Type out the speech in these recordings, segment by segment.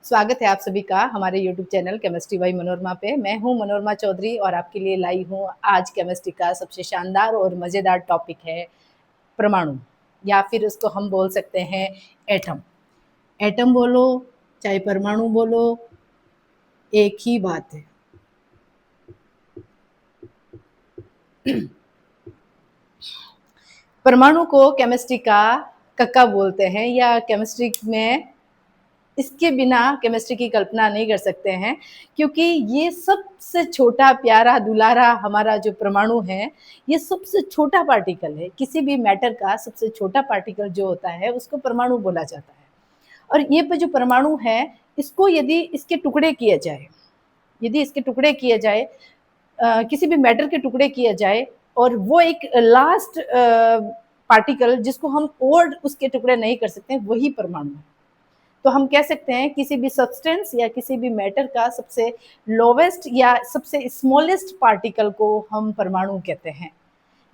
स्वागत है आप सभी का हमारे YouTube channel chemistry by Manorama पे। मैं हूँ मनोरमा चौधरी और आपके लिए लाई हूँ आज केमिस्ट्री का सबसे शानदार और मज़ेदार टॉपिक है परमाणु, या फिर उसको हम बोल सकते हैं एटम। एटम बोलो चाहे परमाणु बोलो, एक ही बात है। परमाणु को केमिस्ट्री का कक्का बोलते हैं, या केमिस्ट्री में इसके बिना केमिस्ट्री की कल्पना नहीं कर सकते हैं, क्योंकि ये सबसे छोटा प्यारा दुलारा हमारा जो परमाणु है, ये सबसे छोटा पार्टिकल है। किसी भी मैटर का सबसे छोटा पार्टिकल जो होता है उसको परमाणु बोला जाता है। और ये जो परमाणु है, इसको यदि इसके टुकड़े किए जाए, किसी भी मैटर के टुकड़े किए जाए, और वो एक लास्ट पार्टिकल जिसको हम और उसके टुकड़े नहीं कर सकते, वही परमाणु है। तो हम कह सकते हैं किसी भी सब्सटेंस या किसी भी मैटर का सबसे लोवेस्ट या सबसे स्मॉलेस्ट पार्टिकल को हम परमाणु कहते हैं।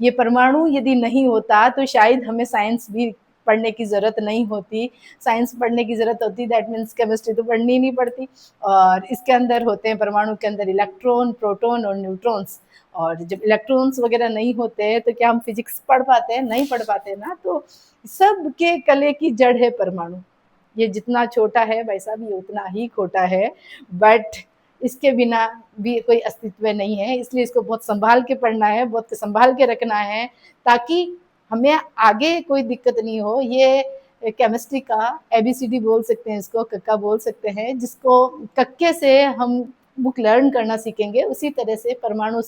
ये परमाणु यदि नहीं होता तो शायद हमें साइंस भी पढ़ने की ज़रूरत नहीं होती। साइंस पढ़ने की ज़रूरत होती, दैट मीन्स केमिस्ट्री तो पढ़नी ही नहीं पड़ती। और इसके अंदर होते हैं, परमाणु के अंदर इलेक्ट्रॉन, प्रोटॉन और न्यूट्रॉन्स। और जब इलेक्ट्रॉन्स वगैरह नहीं होते तो क्या हम फिजिक्स पढ़ पाते हैं? नहीं पढ़ पाते ना। तो सबके कले की जड़ है परमाणु। ये जितना छोटा है वैसा भी उतना ही खोटा है, बट इसके बिना भी कोई अस्तित्व नहीं है। इसलिए इसको बहुत संभाल के पढ़ना है, बहुत संभाल के रखना है, ताकि हमें आगे कोई दिक्कत नहीं हो। ये केमिस्ट्री का एबीसीडी बोल सकते हैं, इसको कक्का बोल सकते हैं, जिसको कक्के से हम बुक लर्न करना सीखेंगे, उसी तरह से परमाणु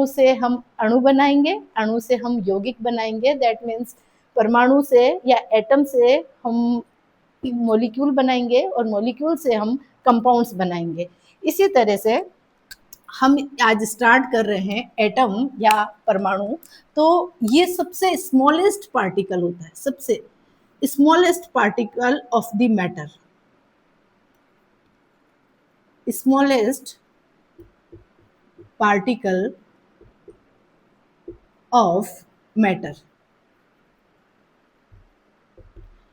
से हम अणु बनाएंगे, अणु से हम यौगिक बनाएंगे। दैट मीन्स परमाणु से या एटम से हम मॉलिक्यूल बनाएंगे और मॉलिक्यूल से हम कंपाउंड्स बनाएंगे। इसी तरह से हम आज स्टार्ट कर रहे हैं एटम या परमाणु। तो ये सबसे स्मॉलेस्ट पार्टिकल होता है, सबसे smallest particle of the matter, smallest particle of matter.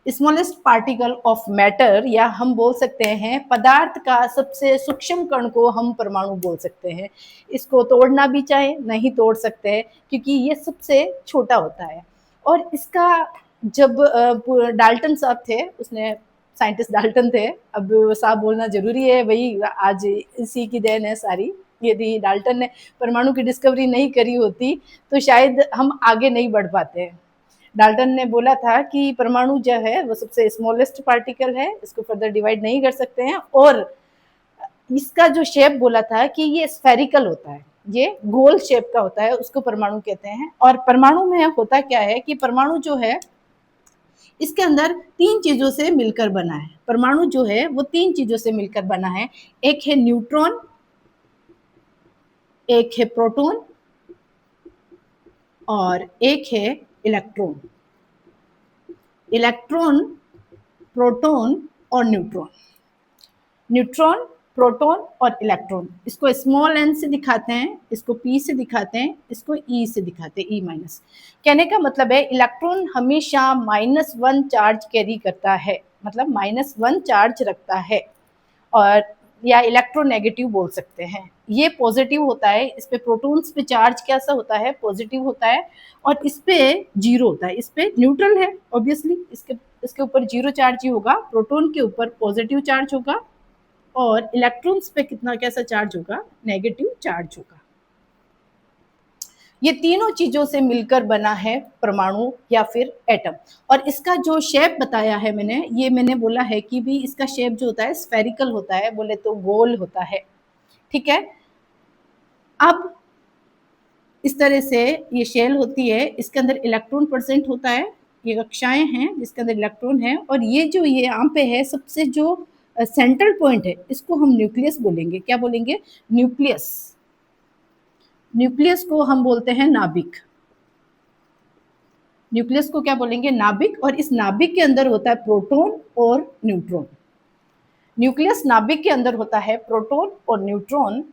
Smallest particle of matter, या हम बोल सकते हैं पदार्थ का सबसे सूक्ष्म कण को हम परमाणु बोल सकते हैं। इसको तोड़ना भी चाहे नहीं तोड़ सकते हैं, क्योंकि ये सबसे छोटा होता है। और इसका जब डाल्टन साहब थे, उसने साइंटिस्ट डाल्टन थे, अब साहब बोलना जरूरी है, वही आज इसी की देन है सारी। यदि डाल्टन ने परमाणु की डिस्कवरी नहीं करी होती तो शायद हम आगे नहीं बढ़ पाते हैं। डाल्टन ने बोला था कि परमाणु जो है वो सबसे स्मॉलेस्ट पार्टिकल है, इसको फर्दर डिवाइड नहीं कर सकते हैं। और इसका जो शेप बोला था कि ये स्फेरिकल होता है, ये गोल शेप का होता है, उसको परमाणु कहते हैं। और परमाणु में होता क्या है कि परमाणु जो है इसके अंदर तीन चीजों से मिलकर बना है। परमाणु जो है वो तीन चीजों से मिलकर बना है। एक है न्यूट्रॉन, एक है प्रोटॉन और एक है इलेक्ट्रॉन। इलेक्ट्रॉन, प्रोटॉन और न्यूट्रॉन। न्यूट्रॉन, प्रोटॉन और इलेक्ट्रॉन, इसको स्मॉल एन से दिखाते हैं, इसको पी से दिखाते हैं, इसको ई से दिखाते हैं, ई माइनस। कहने का मतलब है इलेक्ट्रॉन हमेशा -1 चार्ज कैरी करता है, मतलब -1 चार्ज रखता है। और या इलेक्ट्रोनेगेटिव बोल सकते हैं। ये पॉजिटिव होता है, इस पे प्रोटॉन्स पे चार्ज कैसा होता है? पॉजिटिव होता है। और इस पे जीरो होता है, इस पे न्यूट्रल है ऑब्वियसली, इसके ऊपर जीरो चार्ज ही होगा। प्रोटॉन के ऊपर पॉजिटिव चार्ज होगा और इलेक्ट्रॉन्स पे कितना कैसा चार्ज होगा? नेगेटिव चार्ज होगा। ये तीनों चीजों से मिलकर बना है परमाणु या फिर एटम। और इसका जो शेप बताया है मैंने बोला है कि भी इसका शेप जो होता है स्फेरिकल होता है, बोले तो गोल होता है। ठीक है। अब इस तरह से ये शेल होती है, इसके अंदर इलेक्ट्रॉन परसेंट होता है, ये कक्षाएं हैं जिसके अंदर इलेक्ट्रॉन है। और ये जो ये यहाँ पे है सबसे जो सेंट्रल पॉइंट है, इसको हम न्यूक्लियस बोलेंगे। क्या बोलेंगे? न्यूक्लियस। न्यूक्लियस को हम बोलते हैं नाभिक। न्यूक्लियस को क्या बोलेंगे? नाभिक। और इस नाभिक के अंदर होता है प्रोटॉन और न्यूट्रॉन। न्यूक्लियस नाभिक के अंदर होता है प्रोटॉन और न्यूट्रॉन।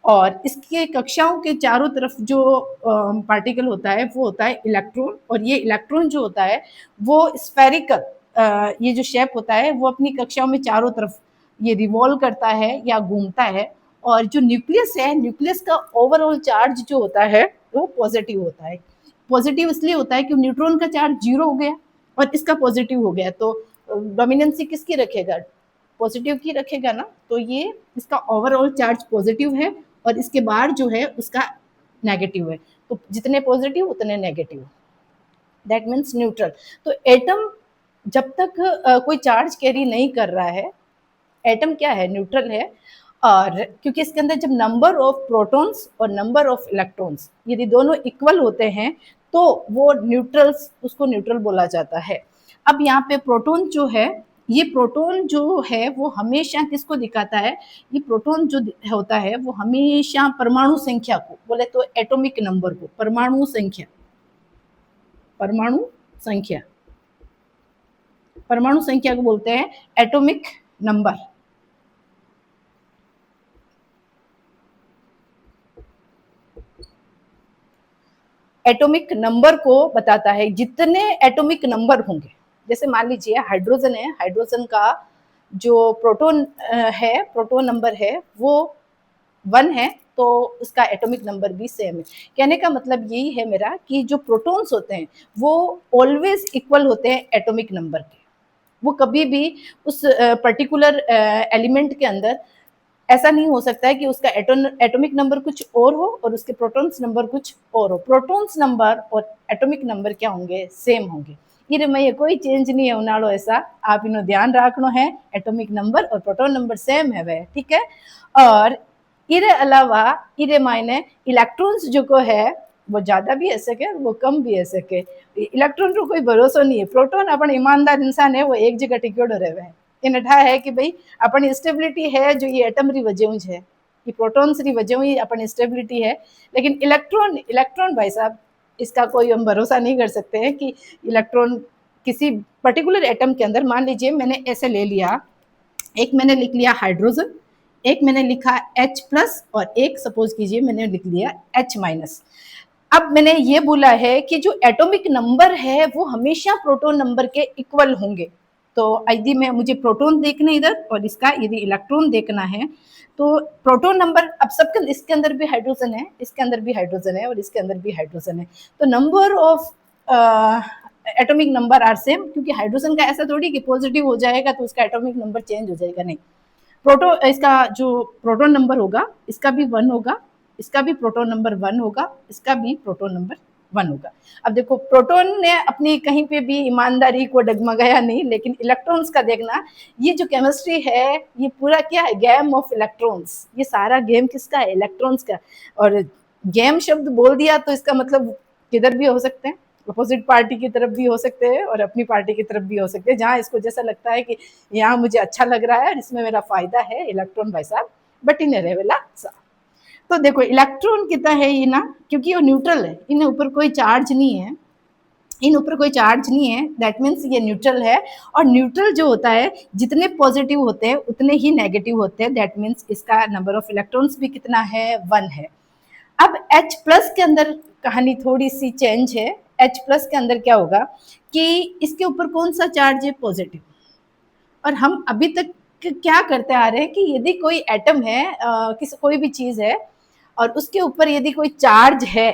और इसके कक्षाओं के चारों तरफ जो पार्टिकल होता है वो होता है इलेक्ट्रॉन। और ये इलेक्ट्रॉन जो होता है वो स्फेरिकल ये जो शेप होता है वो अपनी कक्षाओं में चारों तरफ ये रिवॉल्व करता है या घूमता है, और जो न्यूक्लियस है, न्यूक्लियस का ओवरऑल चार्ज जो होता है वो पॉजिटिव होता है। पॉजिटिव इसलिए होता है कि न्यूट्रॉन का चार्ज जीरो हो गया और इसका पॉजिटिव हो गया, तो डोमिनेंसी किसकी रखेगा, पॉजिटिव की रखेगा ना। तो ये इसका ओवरऑल चार्ज पॉजिटिव है और इसके बाहर जो है उसका नेगेटिव है, तो जितने पॉजिटिव उतने नेगेटिव, दैट मीन्स न्यूट्रल। तो एटम जब तक कोई चार्ज कैरी नहीं कर रहा है, एटम क्या है, न्यूट्रल है। और क्योंकि इसके अंदर जब नंबर ऑफ प्रोटॉन्स और नंबर ऑफ इलेक्ट्रॉन्स यदि दोनों इक्वल होते हैं तो वो न्यूट्रल्स, उसको न्यूट्रल बोला जाता है। अब यहाँ पे प्रोटॉन जो है, ये प्रोटॉन जो है वो हमेशा किसको दिखाता है, ये प्रोटॉन जो होता है वो हमेशा परमाणु संख्या को, बोले तो एटॉमिक नंबर को, परमाणु संख्या, परमाणु संख्या, परमाणु संख्या को बोलते हैं एटॉमिक नंबर। एटॉमिक नंबर को बताता है, जितने एटॉमिक नंबर होंगे, जैसे मान लीजिए हाइड्रोजन है, हाइड्रोजन का जो प्रोटॉन है, प्रोटॉन नंबर है वो 1 है, तो उसका एटॉमिक नंबर भी सेम है। कहने का मतलब यही है मेरा कि जो प्रोटॉन्स होते हैं वो ऑलवेज इक्वल होते हैं एटॉमिक नंबर के, वो कभी भी उस पर्टिकुलर एलिमेंट के अंदर ऐसा नहीं हो सकता है कि उसका एटॉमिक नंबर कुछ और हो और उसके प्रोटॉन्स नंबर कुछ और हो। प्रोटॉन्स नंबर और एटॉमिक नंबर क्या होंगे, सेम होंगे। ये मैं कोई चेंज नहीं है उनाड़ो, ऐसा आप इनो ध्यान रखनो है, एटॉमिक नंबर और प्रोटॉन नंबर सेम है वह, ठीक है। और इरे अलावा इरे मायने इलेक्ट्रॉन्स जो को है वो ज्यादा भी है सके वो कम भी है सके, इलेक्ट्रॉन को कोई भरोसा नहीं है। प्रोटॉन अपन ईमानदार इंसान है, वो एक जगह टिक्योड़ो रहे है, इन अठा है कि भाई अपन स्टेबिलिटी है जो ये एटम री वजह है, ये प्रोटॉन्स री वजह ही अपन स्टेबिलिटी है। लेकिन इलेक्ट्रॉन, इलेक्ट्रॉन भाई साहब इसका कोई हम भरोसा नहीं कर सकते हैं कि इलेक्ट्रॉन किसी पर्टिकुलर एटम के अंदर, मान लीजिए मैंने ऐसे ले लिया, एक मैंने लिख लिया हाइड्रोजन, एक मैंने लिखा H+ और एक सपोज कीजिए मैंने लिख लिया H-। अब मैंने ये बोला है कि जो एटॉमिक नंबर है वो हमेशा प्रोटॉन नंबर के इक्वल होंगे। तो यदि मैं, मुझे प्रोटॉन देखना है इधर और इसका यदि इलेक्ट्रॉन देखना है, तो प्रोटॉन नंबर, अब सबके इसके अंदर भी हाइड्रोजन है, इसके अंदर भी हाइड्रोजन है और इसके अंदर भी हाइड्रोजन है, तो number of atomic number are same, क्योंकि हाइड्रोजन का ऐसा थोड़ी कि पॉजिटिव हो जाएगा तो उसका एटॉमिक नंबर चेंज हो जाएगा, नहीं। प्रोटॉन, इसका जो प्रोटॉन नंबर होगा इसका भी 1 होगा, इसका भी प्रोटॉन नंबर 1 होगा, इसका भी प्रोटॉन नंबर 1 होगा। अब देखो प्रोटॉन ने अपनी कहीं पे भी ईमानदारी को डगमगाया नहीं, लेकिन इलेक्ट्रॉन्स का देखना, ये जो केमिस्ट्री है ये पूरा क्या है, गेम ऑफ इलेक्ट्रॉन्स, ये सारा गेम किसका है, इलेक्ट्रॉन्स का। और गेम शब्द बोल दिया तो इसका मतलब किधर भी हो सकते हैं, अपोजिट पार्टी की तरफ भी हो सकते हैं और अपनी पार्टी की तरफ भी हो सकते हैं, जहाँ इसको जैसा लगता है कि यहाँ मुझे अच्छा लग रहा है और इसमें मेरा फायदा है, इलेक्ट्रॉन भाई साहब बट इन्हें रेवेला सा। तो देखो इलेक्ट्रॉन कितना है ये ना, क्योंकि वो न्यूट्रल है, इन ऊपर कोई चार्ज नहीं है, इन ऊपर कोई चार्ज नहीं है, दैट मीन्स ये न्यूट्रल है। और न्यूट्रल जो होता है जितने पॉजिटिव होते हैं उतने ही नेगेटिव होते हैं, दैट मीन्स इसका नंबर ऑफ इलेक्ट्रॉन्स भी कितना है, 1 है। अब H+ के अंदर कहानी थोड़ी सी चेंज है। H+ के अंदर क्या होगा कि इसके ऊपर कौन सा चार्ज है, पॉजिटिव। और हम अभी तक क्या करते आ रहे हैं कि यदि कोई एटम है, किसी कोई भी चीज है और उसके ऊपर यदि कोई चार्ज है,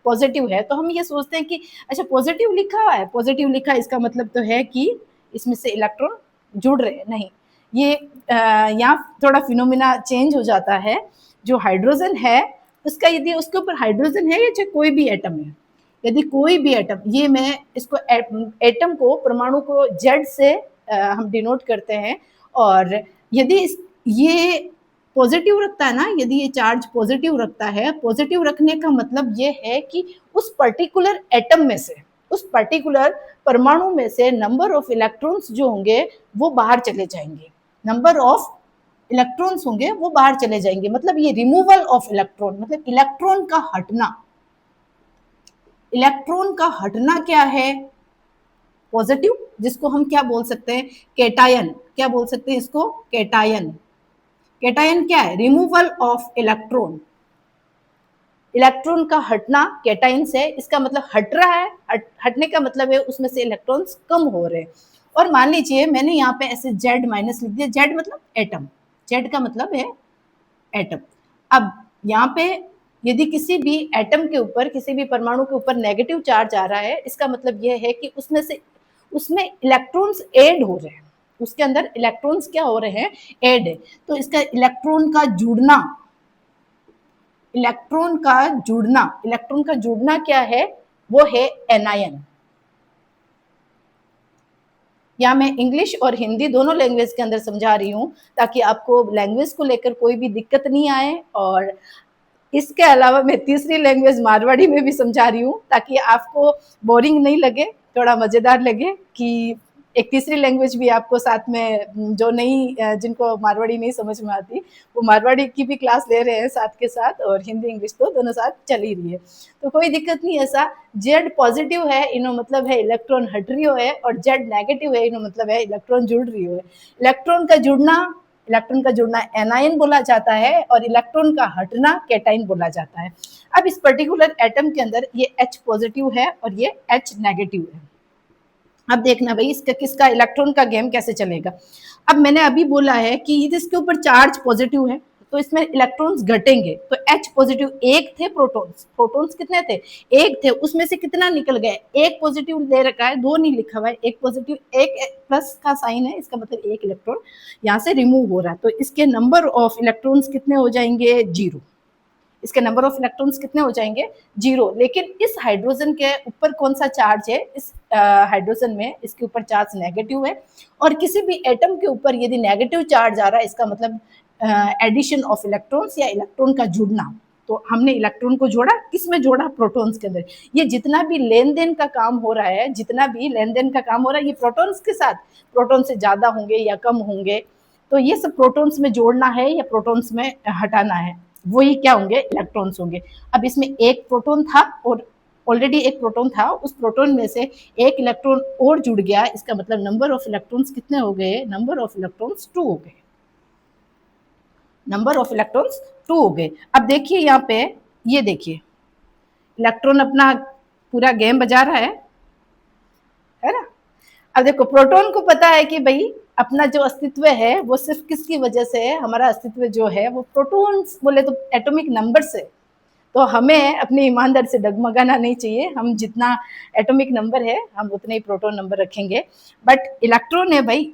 पॉजिटिव है, तो हम ये सोचते हैं कि अच्छा पॉजिटिव लिखा हुआ है, पॉजिटिव लिखा है इसका मतलब तो है कि इसमें से इलेक्ट्रॉन जुड़ रहे हैं, नहीं। ये यहाँ थोड़ा फिनोमिना चेंज हो जाता है। जो हाइड्रोजन है उसका, यदि उसके ऊपर हाइड्रोजन है या चाहे कोई भी एटम है, यदि कोई भी एटम, ये मैं इसको एटम को, परमाणु को जेड से हम डिनोट करते हैं। और यदि ये पॉजिटिव रखता है ना, यदि ये चार्ज पॉजिटिव रखता है, पॉजिटिव रखने का मतलब ये है कि उस पर्टिकुलर एटम में से, उस पर्टिकुलर परमाणु में से नंबर ऑफ इलेक्ट्रॉन्स जो होंगे वो बाहर चले जाएंगे, नंबर ऑफ इलेक्ट्रॉन्स होंगे वो बाहर चले जाएंगे। मतलब ये रिमूवल ऑफ इलेक्ट्रॉन, मतलब इलेक्ट्रॉन का हटना। इलेक्ट्रॉन का हटना क्या है, पॉजिटिव, जिसको हम क्या बोल सकते हैं, केटायन। क्या बोल सकते हैं इसको, केटायन। केटायन क्या है, रिमूवल ऑफ इलेक्ट्रॉन। इलेक्ट्रॉन का हटना केटायन से, इसका मतलब हट रहा है, हटने का मतलब है उसमें से इलेक्ट्रॉन्स कम हो रहे हैं। और मान लीजिए मैंने यहाँ पे ऐसे Z माइनस लिख दिया, Z मतलब एटम, Z का मतलब है एटम। अब यहाँ पे यदि किसी भी एटम के ऊपर, किसी भी परमाणु के ऊपर नेगेटिव चार्ज आ रहा है, इसका मतलब यह है कि उसमें इलेक्ट्रॉन्स ऐड हो रहे हैं, उसके अंदर इलेक्ट्रॉन्स क्या हो रहे हैं, ऐड है। तो इसका इलेक्ट्रॉन का जुड़ना, इलेक्ट्रॉन का जुड़ना क्या है, वो है एनायन। या मैं इंग्लिश और हिंदी दोनों लैंग्वेज के अंदर समझा रही हूँ ताकि आपको लैंग्वेज को लेकर कोई भी दिक्कत नहीं आए, और इसके अलावा मैं तीसरी लैंग्वेज मारवाड़ी में भी समझा रही हूँ ताकि आपको बोरिंग नहीं लगे, थोड़ा मज़ेदार लगे कि एक तीसरी लैंग्वेज भी आपको साथ में, जो नहीं, जिनको मारवाड़ी नहीं समझ में आती, वो मारवाड़ी की भी क्लास ले रहे हैं साथ के साथ, और हिंदी इंग्लिश तो दोनों साथ चल ही रही है, तो कोई दिक्कत नहीं। ऐसा जेड पॉजिटिव है इनो मतलब है इलेक्ट्रॉन हट रही हो है, और जेड नेगेटिव है इनो मतलब है इलेक्ट्रॉन जुड़ रही हो है। इलेक्ट्रॉन का जुड़ना एनायन बोला जाता है, और इलेक्ट्रॉन का हटना कैटाइन बोला जाता है। अब इस पर्टिकुलर एटम के अंदर ये H पॉजिटिव है और ये H नेगेटिव है। अब देखना भाई इसका किसका इलेक्ट्रॉन का गेम कैसे चलेगा। अब मैंने अभी बोला है कि इसके ऊपर चार्ज पॉजिटिव है, तो इसमें इलेक्ट्रॉन्स घटेंगे, तो H पॉजिटिव एक थे, प्रोटॉन्स कितने थे, एक थे, उसमें से कितना निकल गए, एक पॉजिटिव दे रखा है, दो नहीं लिखा हुआ है, एक पॉजिटिव, एक प्लस का साइन है, इसका मतलब एक इलेक्ट्रॉन यहाँ से रिमूव हो रहा है, तो इसके नंबर ऑफ इलेक्ट्रॉन्स कितने हो जाएंगे, 0। इसके नंबर ऑफ इलेक्ट्रॉन्स कितने हो जाएंगे, 0। लेकिन इस हाइड्रोजन के ऊपर कौन सा चार्ज है, इस हाइड्रोजन में इसके ऊपर चार्ज नेगेटिव है, और किसी भी एटम के ऊपर यदि नेगेटिव चार्ज आ रहा है, इसका मतलब एडिशन ऑफ इलेक्ट्रॉन्स या इलेक्ट्रॉन का जुड़ना। तो हमने इलेक्ट्रॉन को जोड़ा, किसमें जोड़ा, प्रोटॉन्स के अंदर। ये जितना भी लेन देन का काम हो रहा है, ये प्रोटॉन्स के साथ, प्रोटॉन से ज्यादा होंगे या कम होंगे, तो ये सब प्रोटॉन्स में जोड़ना है या प्रोटॉन्स में हटाना है, वही क्या होंगे, इलेक्ट्रॉन्स होंगे। अब इसमें एक प्रोटॉन था और ऑलरेडी एक प्रोटॉन था, उस प्रोटॉन में से एक इलेक्ट्रॉन और जुड़ गया, इसका मतलब नंबर ऑफ इलेक्ट्रॉन्स कितने हो गए, नंबर ऑफ इलेक्ट्रॉन्स 2 हो गए, नंबर ऑफ इलेक्ट्रॉन्स 2 हो गए। अब देखिए यहाँ पे, ये देखिए इलेक्ट्रॉन अपना पूरा गेम बजा रहा है ना। अब देखो प्रोटॉन को पता है कि भाई अपना जो अस्तित्व है वो सिर्फ किसकी वजह से है, हमारा अस्तित्व जो है वो प्रोटॉन्स बोले तो एटॉमिक नंबर से। तो हमें अपनी ईमानदारी से डगमगाना नहीं चाहिए, हम जितना एटॉमिक नंबर है हम उतने ही प्रोटॉन नंबर रखेंगे। बट इलेक्ट्रॉन है भाई,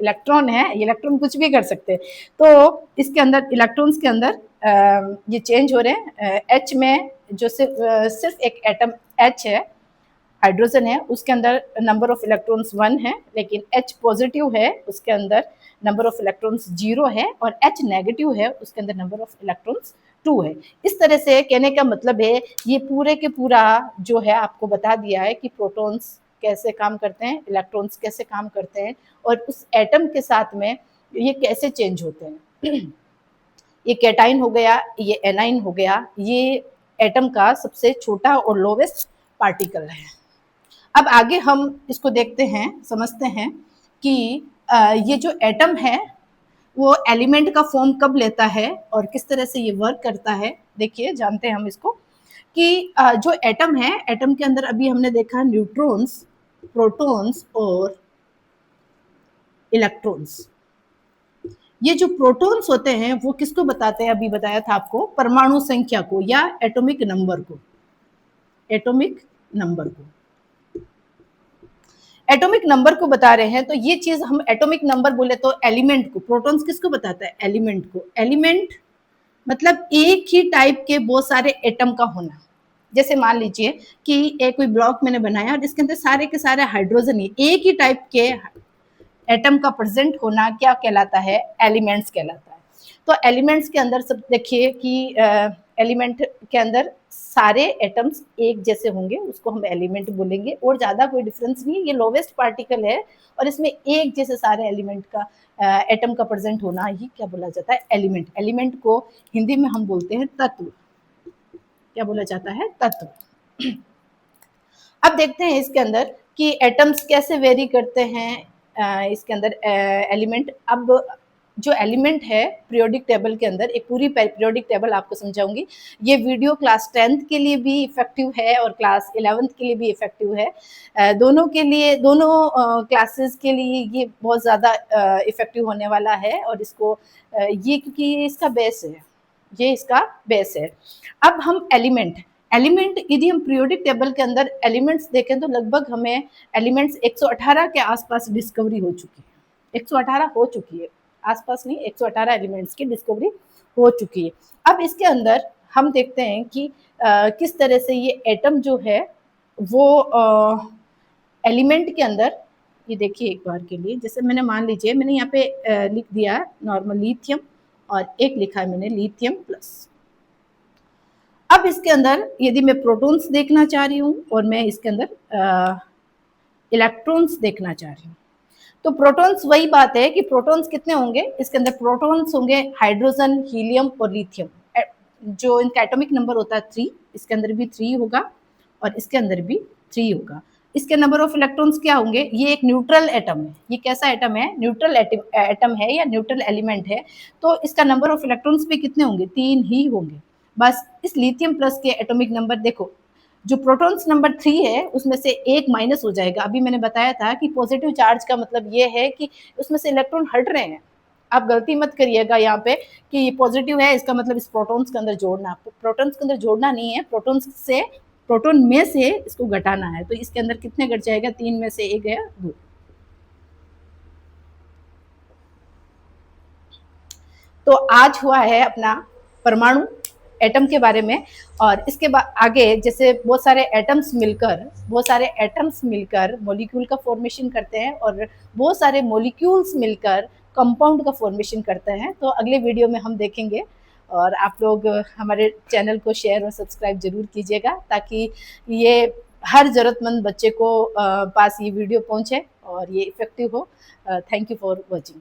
इलेक्ट्रॉन है, इलेक्ट्रॉन कुछ भी कर सकते हैं। तो इसके अंदर इलेक्ट्रॉन्स के अंदर ये चेंज हो रहे हैं। एच में जो सिर्फ एक एटम एच है, हाइड्रोजन है, उसके अंदर नंबर ऑफ इलेक्ट्रॉन्स 1 है, लेकिन H पॉजिटिव है उसके अंदर नंबर ऑफ इलेक्ट्रॉन्स 0 है, और H नेगेटिव है उसके अंदर नंबर ऑफ इलेक्ट्रॉन्स 2 है। इस तरह से कहने का मतलब है ये पूरे के पूरा जो है आपको बता दिया है कि प्रोटॉन्स कैसे काम करते हैं, इलेक्ट्रॉन्स कैसे काम करते हैं, और उस एटम के साथ में ये कैसे चेंज होते हैं। ये कैटाइन हो गया, ये एनाइन हो गया, ये एटम का सबसे छोटा और लोवेस्ट पार्टिकल है। अब आगे हम इसको देखते हैं, समझते हैं कि ये जो एटम है वो एलिमेंट का फॉर्म कब लेता है और किस तरह से ये वर्क करता है। देखिए जानते हैं हम इसको कि जो एटम है, एटम के अंदर अभी हमने देखा न्यूट्रॉन्स, प्रोटॉन्स और इलेक्ट्रॉन्स। ये जो प्रोटॉन्स होते हैं वो किसको बताते हैं, अभी बताया था आपको, परमाणु संख्या को या एटॉमिक नंबर को, एटॉमिक नंबर को, एटॉमिक नंबर को बता रहे हैं। तो ये चीज हम एटॉमिक नंबर बोले तो एलिमेंट को, प्रोटॉन्स किसको बताता है, एलिमेंट को। एलिमेंट मतलब एक ही टाइप के बहुत सारे एटम का होना। जैसे मान लीजिए कि एक कोई ब्लॉक मैंने बनाया और इसके अंदर सारे के सारे हाइड्रोजन ही एक ही टाइप के एटम का प्रेजेंट होना क्या कहलाता है, एलिमेंट्स कहलाता है। तो एलिमेंट्स के अंदर सब देखिए कि एलिमेंट के अंदर सारे एटम्स एक जैसे होंगे, उसको हम एलिमेंट बोलेंगे, और ज्यादा कोई डिफरेंस नहीं है, ये लोवेस्ट पार्टिकल है और इसमें एक जैसे सारे एलिमेंट का एटम का प्रेजेंट होना ही क्या बोला जाता है, एलिमेंट। एलिमेंट को हिंदी में हम बोलते हैं तत्व, क्या बोला जाता है, तत्व। अब देखते हैं इसके अंदर कि एटम्स कैसे वेरी करते हैं इसके अंदर एलिमेंट। अब जो एलिमेंट है पीरियोडिक टेबल के अंदर, एक पूरी पीरियोडिक टेबल आपको समझाऊंगी। ये वीडियो क्लास 10th के लिए भी इफेक्टिव है और क्लास 11th के लिए भी इफेक्टिव है। दोनों के लिए, दोनों क्लासेस के लिए ये बहुत ज़्यादा इफेक्टिव होने वाला है। और इसको ये क्योंकि ये इसका बेस है, ये इसका बेस है। अब हम एलिमेंट यदि हम पीरियोडिक टेबल के अंदर एलिमेंट्स देखें तो लगभग हमें एलिमेंट्स 118 के आसपास डिस्कवरी हो चुकी है। 118 हो चुकी है, आसपास नहीं, 118 एलिमेंट्स की डिस्कवरी हो चुकी है। अब इसके अंदर हम देखते हैं कि किस तरह से ये एटम जो है वो एलिमेंट के अंदर, ये देखिए एक बार के लिए, जैसे मैंने मान लीजिए मैंने यहाँ पे लिख दिया नॉर्मल लिथियम और एक लिखा है मैंने लिथियम प्लस। अब इसके अंदर यदि मैं प्रोटॉन्स देखना चाह रही हूँ और मैं इसके अंदर इलेक्ट्रॉन्स देखना चाह रही हूँ, तो प्रोटॉन्स वही बात है कि प्रोटॉन्स कितने होंगे इसके अंदर, प्रोटॉन्स होंगे हाइड्रोजन, हीलियम और लिथियम। जो इनका एटॉमिक नंबर होता है 3, इसके अंदर भी 3 होगा और इसके अंदर भी 3 होगा। इसके नंबर ऑफ इलेक्ट्रॉन्स क्या होंगे, ये एक न्यूट्रल एटम है। ये कैसा एटम है, न्यूट्रल एटम है या न्यूट्रल एलिमेंट है, तो इसका नंबर ऑफ इलेक्ट्रॉन्स भी कितने होंगे, 3 ही होंगे बस। इस लिथियम प्लस के एटॉमिक नंबर देखो, जो प्रोटॉन्स नंबर 3 है उसमें से एक माइनस हो जाएगा। अभी मैंने बताया था कि पॉजिटिव चार्ज का मतलब ये है कि उसमें से इलेक्ट्रॉन हट रहे हैं। आप गलती मत करिएगा यहाँ पे कि पॉजिटिव है इसका मतलब इस प्रोटॉन्स के अंदर जोड़ना, प्रोटॉन्स के अंदर जोड़ना नहीं है, प्रोटॉन में से इसको घटाना है। तो इसके अंदर कितने घट जाएगा, 3 में से 1 गया 2। तो आज हुआ है अपना परमाणु एटम के बारे में। और इसके बाद आगे जैसे बहुत सारे एटम्स मिलकर मॉलिक्यूल का फॉर्मेशन करते हैं और बहुत सारे मॉलिक्यूल्स मिलकर कंपाउंड का फॉर्मेशन करते हैं। तो अगले वीडियो में हम देखेंगे। और आप लोग हमारे चैनल को शेयर और सब्सक्राइब जरूर कीजिएगा ताकि ये हर ज़रूरतमंद बच्चे को पास ये वीडियो पहुंचे और ये इफेक्टिव हो। Thank you for watching.